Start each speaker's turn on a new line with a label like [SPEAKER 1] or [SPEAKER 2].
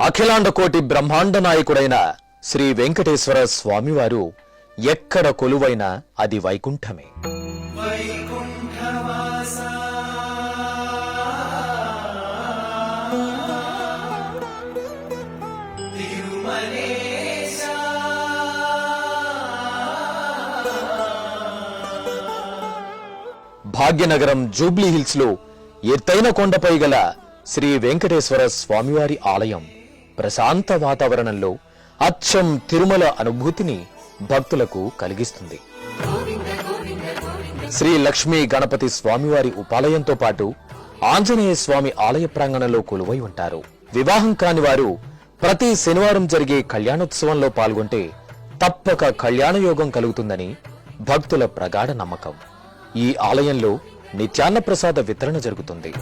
[SPEAKER 1] అఖిలాండ కోటి బ్రహ్మాండ నాయకుడైన శ్రీ వెంకటేశ్వర స్వామివారు ఎక్కడ కొలువైనా అది వైకుంఠమే. భాగ్యనగరం జూబ్లీ హిల్స్ లో ఎత్తైన కొండపై గల శ్రీ వెంకటేశ్వర స్వామివారి ఆలయం ప్రశాంత వాతావరణంలో అచ్చం తిరుమల అనుభూతిని భక్తులకు కలిగిస్తుంది. శ్రీ లక్ష్మీ గణపతి స్వామివారి ఉపాలయంతో పాటు ఆంజనేయ స్వామి ఆలయ ప్రాంగణంలో కొలువై ఉంటారు. వివాహం కాని వారు ప్రతి శనివారం జరిగే కళ్యాణోత్సవంలో పాల్గొంటే తప్పక కళ్యాణ యోగం కలుగుతుందని భక్తుల ప్రగాఢ నమ్మకం. ఈ ఆలయంలో నిత్యాన్న ప్రసాద వితరణ జరుగుతుంది.